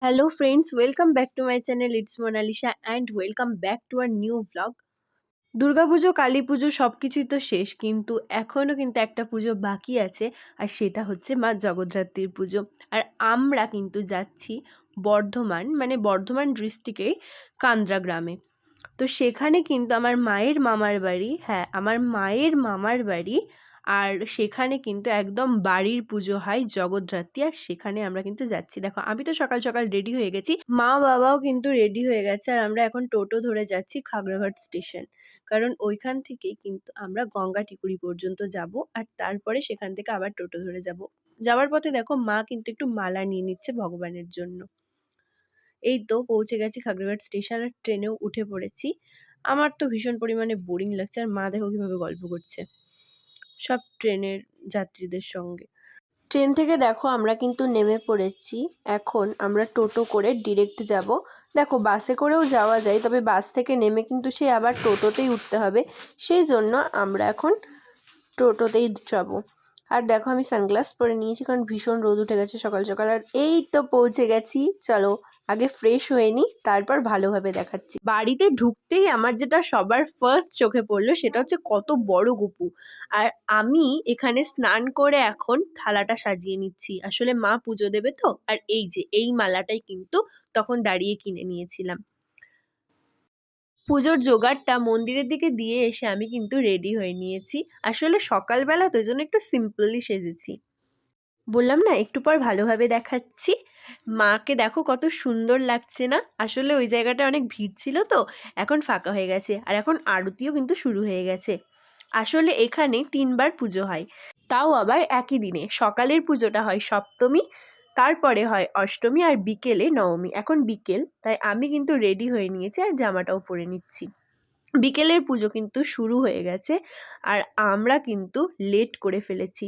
Hello friends, welcome back to my channel. It's Monalisha and welcome back to a new vlog. Durga Puja, Kali Puja সবকিছুই তো শেষ, কিন্তু এখনও কিন্তু একটা পুজো বাকি আছে, আর সেটা হচ্ছে মা জগদ্ধাত্রীর পুজো। আর আমরা কিন্তু যাচ্ছি বর্ধমান, মানে বর্ধমান ডিস্ট্রিক্টে কান্দ্রা গ্রামে। তো সেখানে কিন্তু আমার মায়ের মামার বাড়ি, হ্যাঁ আমার মায়ের মামার বাড়ি। আর সেখানে কিন্তু একদম বাড়ির পুজো হয় জগদ্ধাত্রী, আর সেখানে আমরা কিন্তু যাচ্ছি। দেখো আমি তো সকাল সকাল রেডি হয়ে গেছি, মা বাবাও কিন্তু রেডি হয়ে গেছে, আর আমরা এখন টোটো ধরে যাচ্ছি খাগড়াঘাট স্টেশন। কারণ ওইখান থেকেই কিন্তু আমরা গঙ্গাটিকুড়ি পর্যন্ত যাব, আর তারপরে সেখান থেকে আবার টোটো ধরে যাব। যাওয়ার পথে দেখো মা কিন্তু একটু মালা নিয়ে নিচ্ছে ভগবানের জন্য। এই তো পৌঁছে গেছি খাগড়াঘাট স্টেশন, আর ট্রেনেও উঠে পড়েছি। আমার তো ভীষণ পরিমাণে বোরিং লাগছে, আর মা দেখো কিভাবে গল্প করছে সব ট্রেনের যাত্রীদের সঙ্গে। ট্রেন থেকে দেখো আমরা কিন্তু নেমে পড়েছি। এখন আমরা টোটো করে ডিরেক্ট যাব। দেখো বাসে করেও যাওয়া যায়, তবে বাস থেকে নেমে কিন্তু সেই আবার টোটোতেই উঠতে হবে। সেই জন্য আমরা এখন টোটোতেই যাব। আর দেখো আমি সানগ্লাস পরে নিয়েছি, কারণ ভীষণ রোদ উঠে গেছে সকাল সকাল। আর এই তো পৌঁছে গেছি, চলো আগে ফ্রেশ হয়ে নিই, তারপর ভালোভাবে দেখাচ্ছি। বাড়িতে ঢুকতেই আমার যেটা সবার ফার্স্ট চোখে পড়লো সেটা হচ্ছে কত বড় গোপু। আর আমি এখানে স্নান করে এখন থালাটা সাজিয়ে নিচ্ছি, আসলে মা পুজো দেবে তো। আর এই যে এই মালাটাই কিন্তু তখন দাঁড়িয়ে কিনে নিয়েছিলাম। পুজোর জোগাড়টা মন্দিরের দিকে দিয়ে এসে আমি কিন্তু রেডি হয়ে নিয়েছি। আসলে সকালবেলা তো, ওই জন্য একটু সিম্পলি সেজেছি। বললাম না একটু পর ভালোভাবে দেখাচ্ছি। মাকে দেখো কত সুন্দর লাগছে না? আসলে ওই জায়গাটা অনেক ভিড় ছিল তো, এখন ফাঁকা হয়ে গেছে, আর এখন আরতিও কিন্তু শুরু হয়ে গেছে। আসলে এখানে ৩ বার পুজো হয়, তাও আবার একই দিনে। সকালের পুজোটা হয় সপ্তমী, তারপরে হয় অষ্টমী, আর বিকেলে নবমী। এখন বিকেল, তাই আমি কিন্তু রেডি হয়ে নিয়েছি, আর জামাটাও পরে নিচ্ছি। বিকেলের পুজো কিন্তু শুরু হয়ে গেছে, আর আমরা কিন্তু লেট করে ফেলেছি।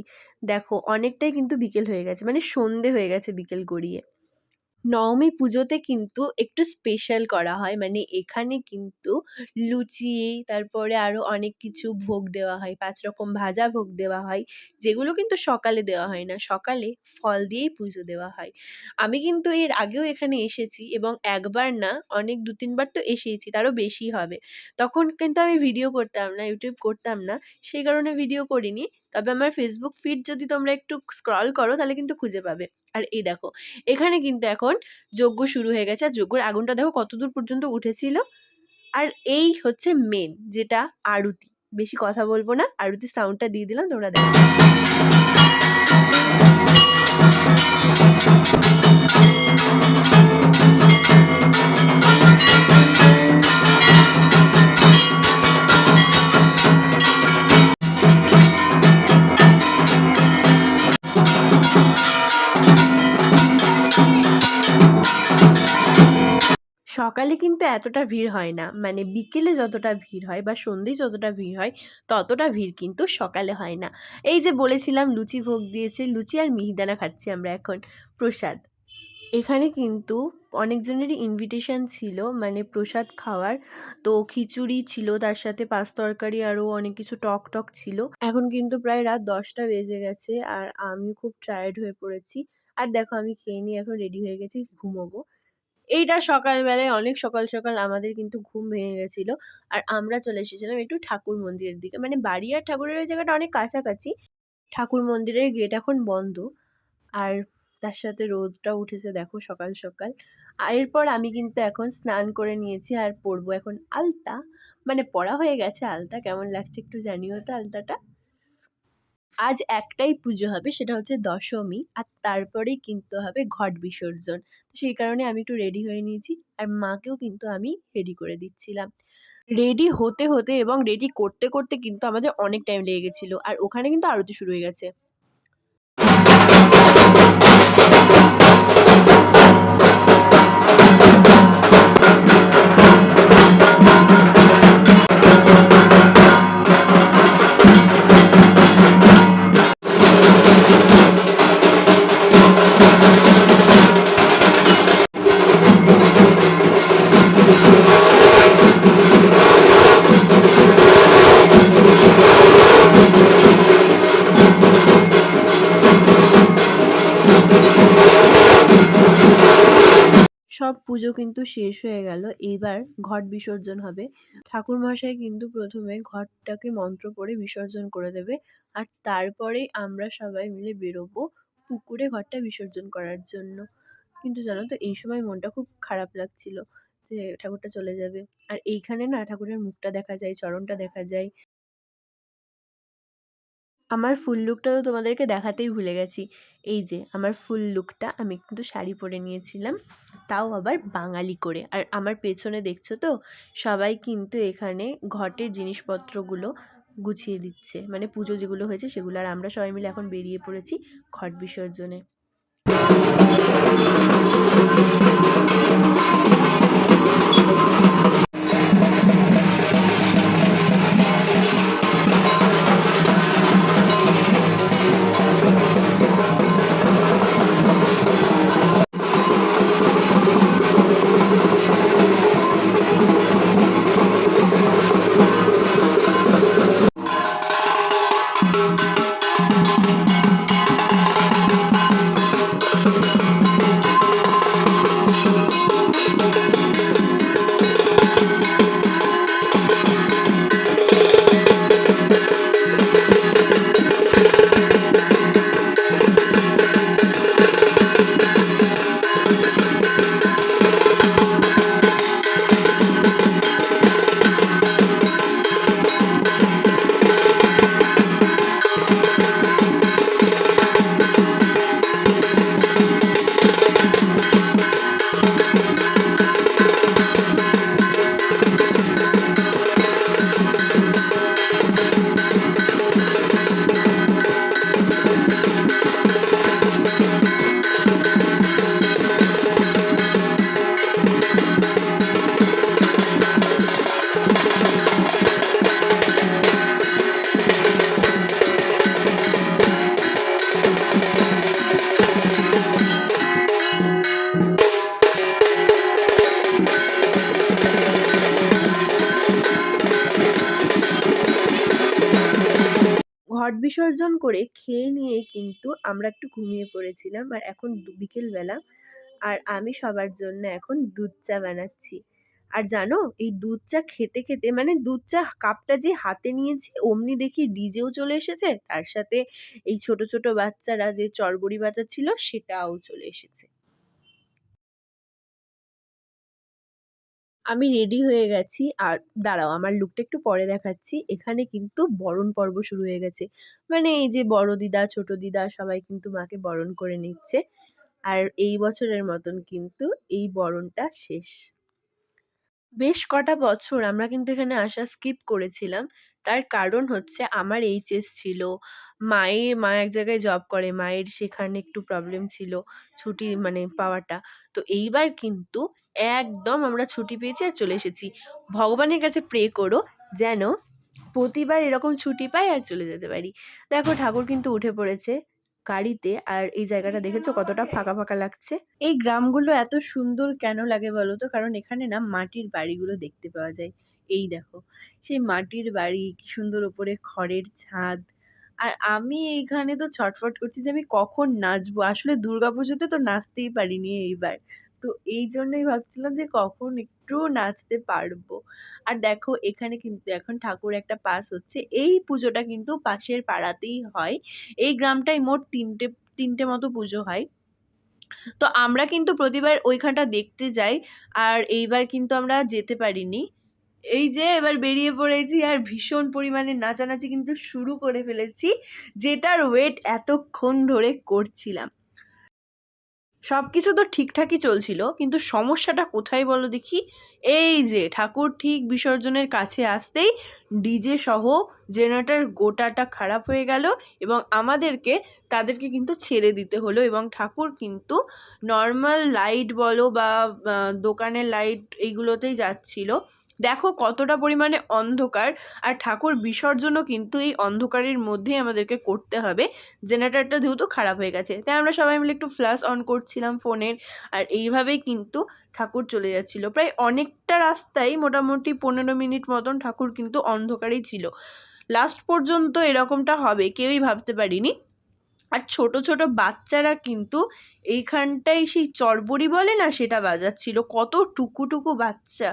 দেখো অনেকটাই কিন্তু বিকেল হয়ে গেছে, মানে সন্ধে হয়ে গেছে বিকেল গড়িয়ে। নবমী পুজোতে কিন্তু একটু স্পেশাল করা হয়, মানে এখানে কিন্তু লুচি, তারপরে আরও অনেক কিছু ভোগ দেওয়া হয়, ৫ রকম ভাজা ভোগ দেওয়া হয়, যেগুলো কিন্তু সকালে দেওয়া হয় না, সকালে ফল দিয়েই পুজো দেওয়া হয়। আমি কিন্তু এর আগেও এখানে এসেছি, এবং একবার না অনেক ২-৩ বার তো এসেইছি, তারও বেশি হবে। তখন কিন্তু আমি ভিডিও করতাম না, ইউটিউব করতাম না, সেই কারণে ভিডিও করিনি। তবে আমার ফেসবুক ফিড যদি তোমরা একটু স্ক্রল করো তাহলে কিন্তু খুঁজে পাবে। আর এই দেখো এখানে কিন্তু এখন যজ্ঞ শুরু হয়ে গেছে, আর যজ্ঞের আগুনটা দেখো কতদূর পর্যন্ত উঠেছিল। আর এই হচ্ছে মেন যেটা, আরতি। বেশি কথা বলবো না, আরতির সাউন্ডটা দিয়ে দিলাম, তোমরা দেখো। সকালে কিন্তু এতটা ভিড় হয় না, মানে বিকেলে যতটা ভিড় হয় বা সন্ধ্যেয় যতটা ভিড় হয়, ততটা ভিড় কিন্তু সকালে হয় না। এই যে বলেছিলাম লুচি ভোগ দিয়েছে, লুচি আর মিহিদানা খাচ্ছি আমরা এখন, প্রসাদ। এখানে কিন্তু অনেকজনেরই ইনভিটেশন ছিল, মানে প্রসাদ খাওয়ার। তো খিচুড়ি ছিল, তার সাথে পাঁচ তরকারি, আরও অনেক কিছু টক টক ছিল। এখন কিন্তু প্রায় রাত ১০টা বেজে গেছে, আর আমি খুব টায়ার্ড হয়ে পড়েছি। আর দেখো আমি খেয়ে নিয়ে এখন রেডি হয়ে গেছি, ঘুমোবো। এইটা সকালবেলায় অনেক সকাল সকাল আমাদের কিন্তু ঘুম ভেঙে গেছিল, আর আমরা চলে এসেছিলাম একটু ঠাকুর মন্দিরের দিকে। মানে বাড়ি আর ঠাকুরের ওই জায়গাটা অনেক কাছাকাছি। ঠাকুর মন্দিরের গেট এখন বন্ধ, আর তার সাথে রোদটা উঠেছে দেখো সকাল সকাল। এরপর আমি কিন্তু এখন স্নান করে নিয়েছি, আর পরবো এখন আলতা। মানে পরা হয়ে গেছে আলতা, কেমন লাগছে একটু জানিও তো আলতাটা। আজ একটাই পুজো হবে, সেটা হচ্ছে দশমী, আর তারপরেই কিন্তু হবে ঘট বিসর্জন। তো সেই কারণে আমি একটু রেডি হয়ে নিয়েছি, আর মাকেও কিন্তু আমি রেডি করে দিচ্ছিলাম। রেডি হতে হতে এবং রেডি করতে করতে কিন্তু আমাদের অনেক টাইম লেগে গেছিল, আর ওখানে কিন্তু আরতি শুরু হয়ে গেছে। সব পুজো কিন্তু শেষ হয়ে গেল। এইবার ঘট বিসর্জন হবে। ঠাকুরমশাই কিন্তু ১ম এ ঘটটাকে মন্ত্র পড়ে বিসর্জন করে দেবে। আর তারপরেই আমরা সবাই মিলে বেরোবো পুকুরে ঘটটা বিসর্জন করার জন্য। কিন্তু জানো তো এই সময় মনটা খুব খারাপ লাগছিল যে ঠাকুরটা চলে যাবে। আর এইখানে না ঠাকুরের মুখটা দেখা যায়, চরণটা দেখা যায়। আমার ফুল লুকটা তো তোমাদেরকে দেখাতেই ভুলে গেছি। এই যে আমার ফুল লুকটা আমি কিন্তু শাড়ি পরে নিয়েছিলাম। তাও আবার বাঙালি করে। আর আমার পেছনে দেখছো তো সবাই কিন্তু এখানে ঘটের জিনিসপত্রগুলো গুছিয়ে দিচ্ছে। মানে পুজো যেগুলো হয়েছে সেগুলো। আর আমরা সবাই মিলে এখন বেরিয়ে পড়েছি ঘট বিসর্জনে। ঘট বিসর্জন করে খেয়ে নিয়ে কিন্তু আমরা একটু ঘুমিয়ে পড়েছিলাম। আর এখন বিকেলবেলা। আর আমি সবার জন্য এখন দুধ চা বানাচ্ছি। আর জানো এই দুধ চা খেতে, খেতে মানে দুধ চা কাপটা যে হাতে নিয়েছি অমনি দেখি ডিজেও চলে এসেছে। তার সাথে এই ছোট, ছোট বাচ্চারা যে চড়বড়ি বাজাচ্ছিল সেটাও চলে এসেছে। আমি রেডি হয়ে গেছি। আর দাঁড়াও আমার লুকটা একটু পরে দেখাচ্ছি। এখানে কিন্তু বরণ পর্ব শুরু হয়ে গেছে। মানে এই যে বড় দিদা, ছোট দিদা সবাই কিন্তু মাকে বরণ করে নিচ্ছে। আর এই বছরের মতন কিন্তু এই বরণটা শেষ। বেশ কটা বছর আমরা কিন্তু এখানে আসা স্কিপ করেছিলাম। তার কারণ হচ্ছে আমার এইচএস ছিল। মা এক জায়গায় জব করে। মায়ের সেখানে একটু প্রবলেম ছিল ছুটি মানে পাওয়াটা। তো এইবার কিন্তু একদম আমরা ছুটি পেয়েছি আর চলে এসেছি। ভগবানের কাছে প্রে করো যেন প্রতিবার এরকম ছুটি পাই আর চলে যেতে পারি। দেখো ঠাকুর কিন্তু উঠে পড়েছে গাড়িতে। আর এই জায়গাটা দেখেছো কতটা ফাঁকা, ফাঁকা লাগছে? এই গ্রামগুলো এত সুন্দর কেন লাগে বলো তো? কারণ এখানে না মাটির বাড়িগুলো দেখতে পাওয়া যায়। এই দেখো, সেই মাটির বাড়ি, কি সুন্দর ওপরে খড়ের ছাদ। আর আমি এইখানে তো ছটফট করছি যে আমি কখন নাচবো। আসলে দুর্গাপুজোতে তো নাচতেই পারিনি এইবার। তো এইজন্যই ভাবছিলাম যে কখন একটু নাচতে পারবো। আর দেখো এখানে কিন্তু এখন ঠাকুর একটা পাস হচ্ছে। এই পুজোটা কিন্তু পাশের পাড়াতেই হয়। এই গ্রামটায় মোট ৩টে মতো পুজো হয়। তো আমরা কিন্তু প্রতিবার ওইখানটা দেখতে যাই। আর এইবার কিন্তু আমরা যেতে পারিনি। এই যে এবার বেরিয়ে পড়েছি আর ভীষণ পরিমাণে নাচানাচি কিন্তু শুরু করে ফেলেছি, যেটার ওয়েট এতক্ষণ ধরে করছিলাম। সবকিছু তো ঠিকঠাকই চলছিল, কিন্তু সমস্যাটা কোথায় বলো দেখি? এই যে ঠাকুর ঠিক বিসর্জনের কাছে আসতেই ডিজে সহ জেনারেটর গোটাটা খারাপ হয়ে গেল এবং তাদেরকে কিন্তু ছেড়ে দিতে হলো। এবং ঠাকুর কিন্তু নর্মাল লাইট বলো বা দোকানের লাইট এইগুলোতেই যাচ্ছিল। দেখো কতটা পরিমাণে অন্ধকার। আর ঠাকুর বিসর্জনও কিন্তু এই অন্ধকারের মধ্যেই আমাদেরকে করতে হবে, জেনারেটরটা যেহেতু খারাপ হয়ে গেছে। তাই আমরা সবাই মিলে একটু ফ্ল্যাশ অন করছিলাম ফোনের। আর এইভাবেই কিন্তু ঠাকুর চলে যাচ্ছিল। প্রায় অনেকটা রাস্তায় মোটামুটি ১৫ মিনিট মতন ঠাকুর কিন্তু অন্ধকারেই ছিল। লাস্ট পর্যন্ত এরকমটা হবে কেউই ভাবতে পারিনি। আর ছোট ছোট বাচ্চারা কিন্তু এইখানটায় সেই চড়বড়ি বলে না সেটা বাজাচ্ছিল। কত টুকু বাচ্চা,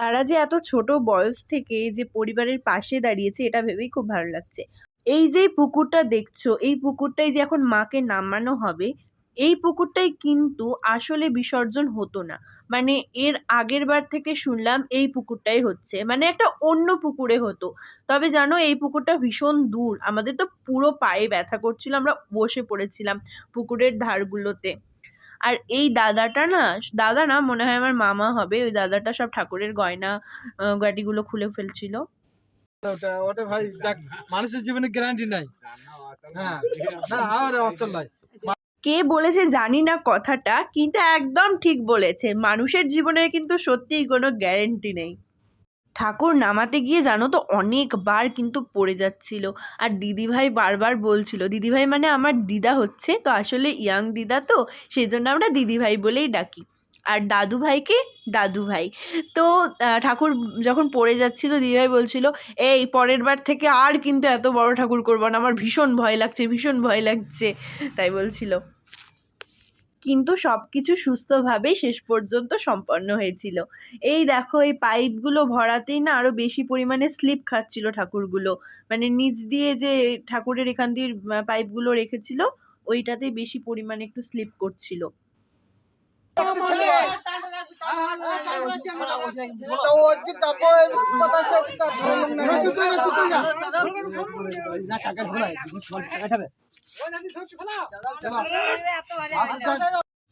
তারা যে এত ছোট বয়স থেকে যে পরিবারের পাশে দাঁড়িয়েছে এটা ভেবেই খুব ভালো লাগছে। এই যে পুকুরটা দেখছো, এই পুকুরটাই যে এখন মাকে নামানো হবে, এই পুকুরটাই কিন্তু আসলে বিসর্জন হতো না। মানে এর আগের বার থেকে শুনলাম এই পুকুরটাই হচ্ছে, মানে একটা অন্য পুকুরে হতো। তবে জানো এই পুকুরটা ভীষণ দূর, আমাদের তো পুরো পায়ে ব্যথা করছিল, আমরা বসে পড়েছিলাম পুকুরের ধারগুলোতে। আর এই দাদাটা না, দাদা না মনে হয় আমার মামা হবে, ওই দাদাটা সব ঠাকুরের গয়না গাটিগুলো খুলে ফেলছিল। ওটা ওটা ভাই দেখ, মানুষের জীবনে গ্যারান্টি নাই। হ্যাঁ না আর অচল নাই। কে বলেছে জানি না কথাটা, কিন্তু একদম ঠিক বলেছে, মানুষের জীবনে কিন্তু সত্যিই কোনো গ্যারেন্টি নেই। ঠাকুর নামাতে গিয়ে জানো তো অনেকবার কিন্তু পড়ে যাচ্ছিল। আর দিদিভাই বারবার বলছিল, দিদিভাই মানে আমার দিদা হচ্ছে, তো আসলে ইয়াং দিদা তো সেই জন্য আমরা দিদিভাই বলেই ডাকি। আর দাদু ভাইকে দাদু ভাই। তো ঠাকুর যখন পড়ে যাচ্ছিল দিদিভাই বলছিল, এই পরের বার থেকে আর কিন্তু এত বড় ঠাকুর করবো না, আমার ভীষণ ভয় লাগছে, ভীষণ ভয় লাগছে, তাই বলছিল। কিন্তু সব কিছু সুস্থভাবেই শেষ পর্যন্ত সম্পন্ন হয়েছিল। এই দেখো এই পাইপগুলো ভরাতেই না আরও বেশি পরিমাণে স্লিপ খাচ্ছিল ঠাকুরগুলো, মানে নিচ দিয়ে যে ঠাকুরের এখান দিয়ে পাইপগুলো রেখেছিল ওইটাতেই বেশি পরিমাণে একটু স্লিপ করছিল।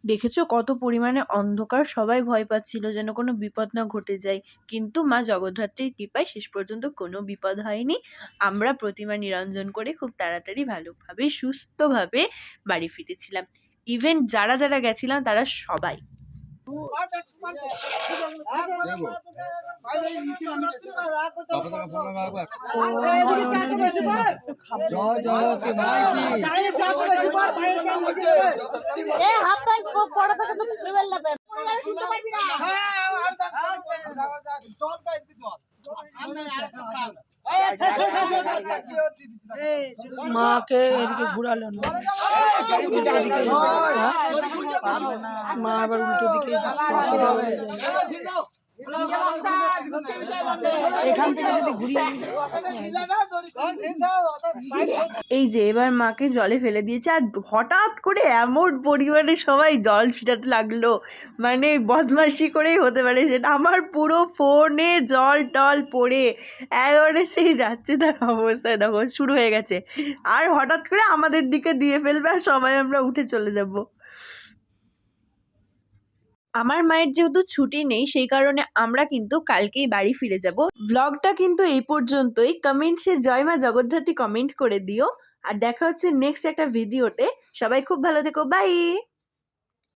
দেখেছো কত পরিমাণে অন্ধকার, সবাই ভয় পাচ্ছিল যেন কোনো বিপদ না ঘটে যায়, কিন্তু মা জগদ্ধাত্রীর কৃপায় শেষ পর্যন্ত কোনো বিপদ হয়নি। আমরা প্রতিমা নিরঞ্জন করে খুব তাড়াতাড়ি ভালোভাবে সুস্থভাবে বাড়ি ফিরেছিলাম। ইভেন যারা যারা গেছিলাম তারা সবাই। মাকে এদিকে ঘুরালো না, মা আবার উল্টো দিকে এই যে এবার মাকে জলে ফেলে দিয়েছে, আর হঠাৎ করে এমন পরিমাণে সবাই জল ছিটাতে লাগলো, মানে বদমাশি করেই হতে পারে সেটা, আমার পুরো ফোনে জল টল পড়ে একেবারে সেই যাচ্ছে তার অবস্থায় দেখো শুরু হয়ে গেছে। আর হঠাৎ করে আমাদের দিকে দিয়ে ফেলবে আর সবাই আমরা উঠে চলে যাব। আমার মায়ের যেহেতু ছুটি নেই সেই কারণে আমরা কিন্তু কালকেই বাড়ি ফিরে যাব। ভ্লগটা কিন্তু এই পর্যন্তই। কমেন্টসে জয় মা জগদ্ধাত্রী কমেন্ট করে দিও। আর দেখা হচ্ছে নেক্সট একটা ভিডিওতে। সবাই খুব ভালো থেকো, বাই।